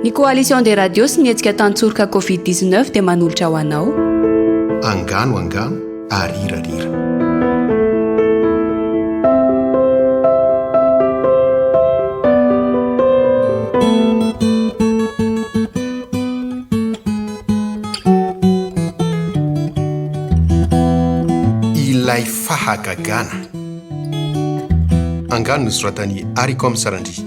Ny coalition des radios sy nietsika tantsorika Covid-19 dia manolotra ho anao. Angano arirarira. Ilay fahagagana. Angano nosoratany Ariko Sarandry.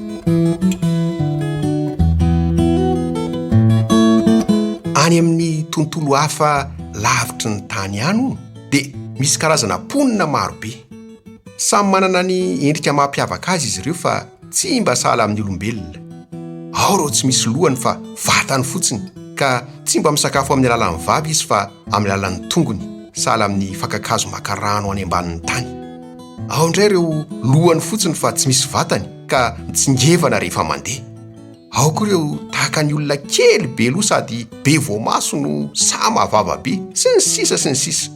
Any amin'ny tontolo hafa lavitry ny tany ano dia misy karazana ponina marobe. Samy manana ny endrika mampiavaka azy izy ireo fa tsy mba sahala amin'ny olombelona. Ao ireo tsy misy lohany fa vatany fotsiny, ka tsy mba misakafo amin'ny alalan'ny vava izy fa amin'ny alalan'ny tongony, sahala amin'ny fakakazo maka rano any ambanin'ny tany. Ao indray ireo lohany fotsiny fa tsy misy vatany ka mitsingevana rehefa mandeha. Ao koa ireo tahaka ny olona kely be loha sady be voamaso no sama vava be sy ny sisa.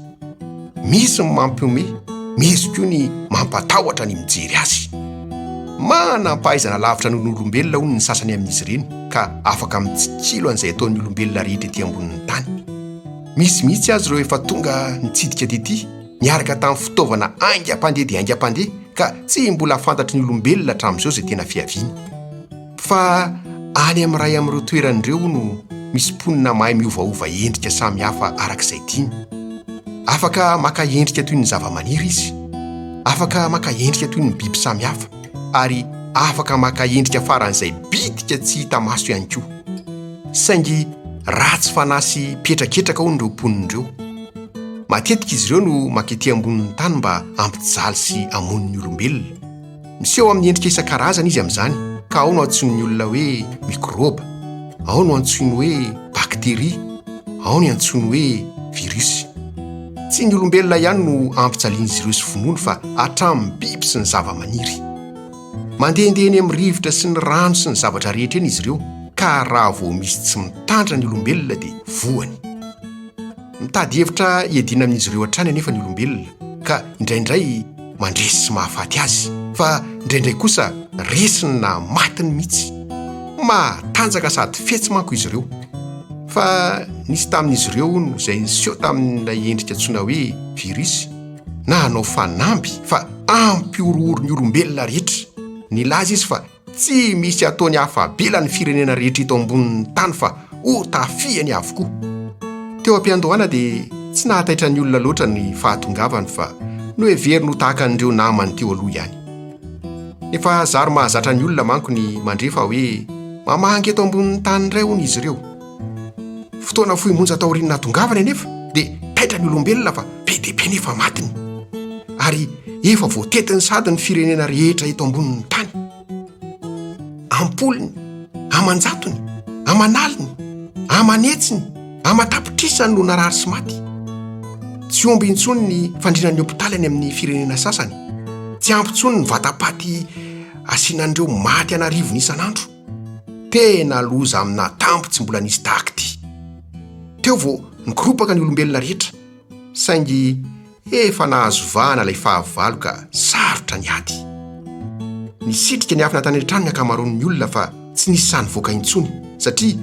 Misy ny mampiome, misy koa ny mampatahotra ny mijery azy. Manam-pahaizana lavitra noho ny olombelona hono ny sasany amin'izy ireny ka afaka mitsikilo an'izay ataon'ny olombelona rehetra ety ambonin'ny tany. Misy mihitsy azy ireo efa tonga nitsidika tety niaraka tamin'ny fitaovana aingam-pandeha dia aingam-pandeha ka tsy mbola fantatry ny olombelona hatramin'izao izay tena fiaviany. Fa any amin'ray amin'ireo toeran'ireo no misy ponina mahay miovaova endrika samy hafa arak'izay tiany. Afaka maka endrika toy ny zava-maniry izy, afaka maka endrika toy ny biby samy hafa, ary afaka maka endrika faran'izay bitika tsy hita maso ihany koa. Saingy ratsy fanasy petraketraka hono ireo ponin'ireo. Matetika izy ireo no makety ambonin'ny tany mba ampijaly sy amon'ny olombelona. Miseho amin'ny endrika isan-karazany izy amin'izany, ka ao no antsoin'ny olona hoe mikroba, ao no antsoiny hoe bakteria, ao no antsoiny hoe virus. Tsy ny olombelona ihany no ampijalian'izy ireo sy finoany fa hatramin'ny biby sy ny zava-maniry. Mandehandeha eny amin'ny rivotra sy ny rano sy ny zavatra rehetra eny izy ireo, ka raha vao misy tsy mitandra ny olombelona dia voany. Mitady hevitra hiadiana amin'izy ireo hatrany anefa ny olombelona, ka indraindray mandresy sy mahafaty azy, fa indraindray kosa resiny na matiny mihitsy. Matanjaka sady fetsy manko izy ireo. Fa nisy tamin'izy ireo no izay niseho tamin'ilay endrika antsoina hoe virus, na hanao fanamby fa ampiorooro ny olombelona rehetra. Nilaza izy fa tsy misy ataony hafa-bela ny firenena rehetra eto ambonin'ny tany fa ho tafiany avokoa. Teo am-piandohana dia tsy nahataitra ny olona loatra ny fahatongavany fa no heveriny ho tahaka an'ireo namany teo aloha ihany. Efa zary mahazatra ny olona manko ny mandrefa hoe mamangy eto ambonin'ny tany iray hono izy ireo. Fotoana fohy monja taorian'ny nahatongavany anefa dia taitra ny olombelona fa be dia be nefa matiny. Ary efa voatetiny sady ny firenena rehetra eto ambonin'ny tany. Ampoliny, amanjatony, amanaliny, amanetsiny, amatapitrisany no narary sy maty. Tsy omby intsony ny fandrinan'ny hopitaly any amin'ny firenena sasany. Tsy ampintsony ny vatapaty asianan'ireo maty anarivony isan'andro. Tena loza amina tampo tsy mbola nisy tahaka ity. Teo vao nikoropaka ny olombelona rehetra, saingy efa nahazo vahana ilay fahavalo ka sarotra ny ady. Nisitrika ny afina tany an-trano ny akamaroan'ny olona fa tsy nisy sany voaka intsony, satria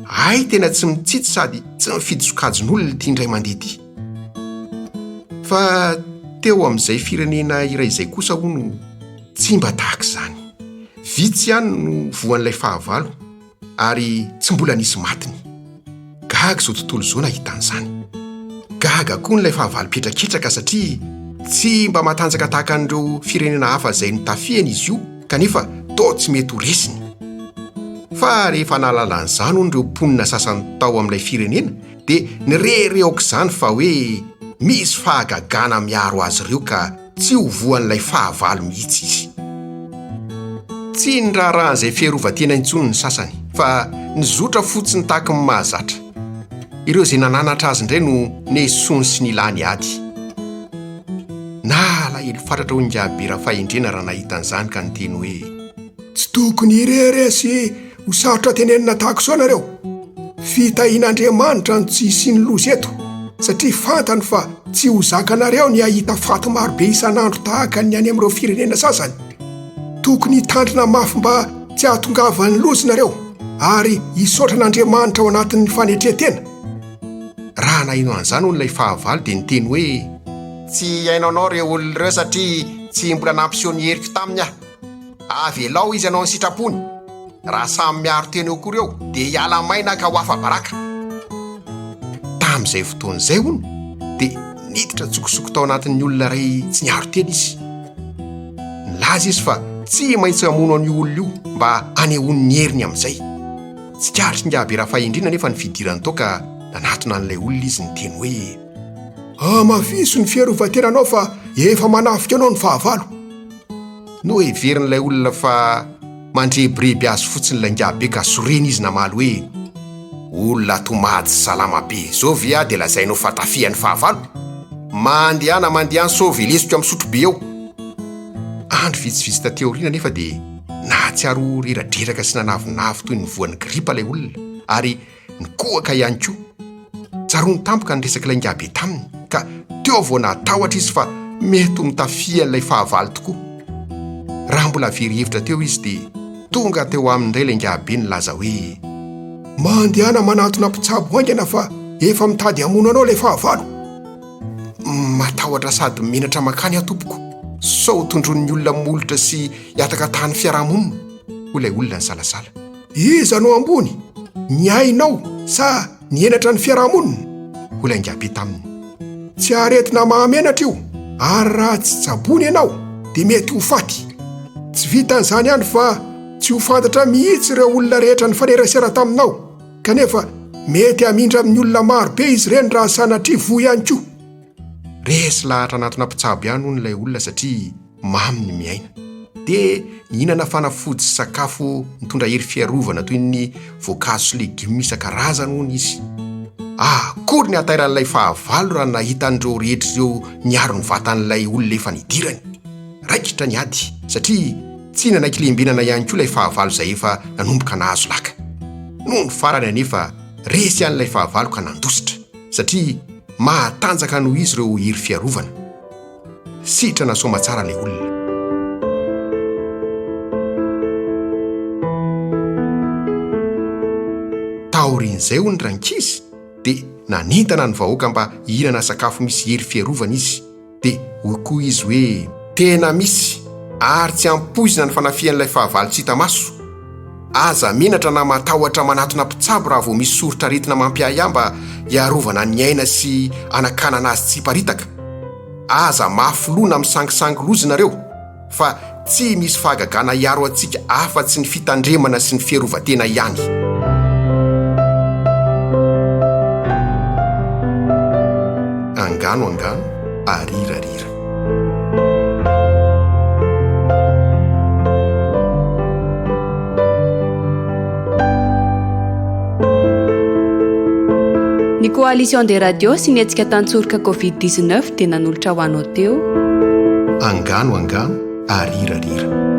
ay tena tsy mitsitsy sady tsy mifidy sokajin'olona ity indray mandeha ity. Fa teo amin'izay firenena iray izay kosa hono tsy mba tahaka izany. Vitsy ihany no voan'ilay fahavalo ary tsy mbola nisy matiny. Gaga izao tontolo izao nahita an'izany. Gaga koa n'ilay fahavalo petraketraka satria tsy mba matanjaka tahaka an'ireo firenena hafa izay notafiany izy io, kanefa toa tsy mety ho resiny. Fa rehefa nahalala an'izany hono ireo ponina sasany tao amin'ilay firenena dia nirere aok'izany fa hoe misy fahagagana miaro azy ireo ka tsy ho voan'ilay fahavalo mihitsy izy. Tsy ny raharan'izay fiarovan-tena intsony ny sasany, fa nizotra fotsiny tahaka ny mahazatra. Ireo izay nananatra azy indray no nesony sy nilany ady. Na alahelo fatratra ho ingabe raha fahendrena raha nahita an'izany ka niteny hoe tsy tokony irery sy ho sarotra tenenina tahaka izao nareo. Fitahian'Andriamanitra no tsy isiany loza eto, satria fantany fa tsy ho zakanareo ny ahita faty marobe isan'andro tahaka ny any amin'ireo firenena sasany. Tokony hitandrina mafy mba tsy ahatongavany loza nareo. ary hisaotra n'Andriamanitra ao anatin'ny fanetrehantena. Raha nahino an'izany olon'ilay fahavalo dia niteny hoe tsy hainao anao ireo olona ireo satria tsy mbola nampiseho ny heriko taminy aho. Avelao izy anao ny sitrapony. Raha samy miaro teny eo koa ireo dia hiala maina ka ho hafa baraka. Tamin'izay fotoana izay hono dia niditra tsokosoko tao anatin'ny olona iray tsy niaro teny izy. Nilaza izy fa tsy maintsy hamono an'io olona io mba hanehoany ny heriny amin'izay. Tsy karitry ngiaby raha fahindrina nefa ny fidirany tao ka nanatona an'ilay olona izy niteny hoe mafiso ny fiarovan-tenanao fa efa manafika anao ny fahavalo. no heverin'ilay olona fa mandrebireby azy fotsiny ilay ngiabe ka soreny izy namaly hoe olona tomady salama be zao ve a dia lazainao fatafian'ny fahavalo. Mandehana mandehany saovy lesika amin'ny sotro be eo. Andro vitsivitsy tateo aoriana nefa dia nahatsiaro reradreraka sy nanavonavo toy ny voan'ny gripa ilay olona ary nikohaka ihany koa. Tsaroany tampoka ny resaka ilay ngiabe taminy ka teo vao natahotra izy fa mety mitafian'ilay fahavalo tokoa. Raha mbola very-hevitra teo izy dia tonga teo amin'indray ilay ngiabe nilaza hoe mandehana manatona mpitsabo haingana fa efa mitady hamono anao ilay fahavalo. Matahotra sady menatra makany aho tompoko. Sao tondron'ny olona molotra sy hiataka tany fiarahamonina ho ilay olona ny salasala. Iza anao ambony, ny ainao sa ny enatra ny fiarahamonina? Ho ilay ngiabe taminy. Tsy aretina mahamenatra io, ary raha tsy tsabony ianao dia mety ho faty. Tsy vitan'izany ihany fa tsy ho fantatra mihitsy ireo olona rehetra ny fanerasera taminao, kanefa mety hamindra amin'ny olona maro be izy ireny raha sanatria voa ihany koa. Resy lahatra anatina mpitsabo ihany hono ilay olona satria mamy ny miaina. Dia nihinana fanafody sy sakafo mitondra hery fiarovana toy ny voankazo sy legioma isan-karazany hono izy. Akory ny atairan'ilay fahavalo raha nahita an'ireo rehetra ireo niaro ny vatan'ilay olona efa nidirany. Raikitra ny ady satria tsy nanaiky lembenana ihany koa ilay fahavalo izay efa nanomboka nahazo laka. Noho ny farany anefa resy ihany ilay fahavalo ka nandositra satria mahatanjaka noho izy ireo hery fiarovana. Sitrana soma tsara ilay olona. Taorian'izay hono rankizy dia nanintana ny vahoaka mba hihinana sakafo misy hery fiarovana izy. Dia hoy koa izy hoe tena misy ary tsy ampoizina ny fanafian'ilay fahavalo tsy hita maso. Aza menatra na matahotra manatona mpitsabo raha vao misy soritra retina mampiahy mba hiarovana ny aina sy anakanana azy tsy hiparitaka. Aza mafilona misangisangy lozonareo fa tsy misy fahagagana hiaro antsika afa-tsy ny fitandremana sy ny fiarovan-tena ihany. Angano arirarira. Ny coalition des radios sy ny hetsika tantsorika Covid-19 dia nanolotra ho anao teo. Angano arirarira.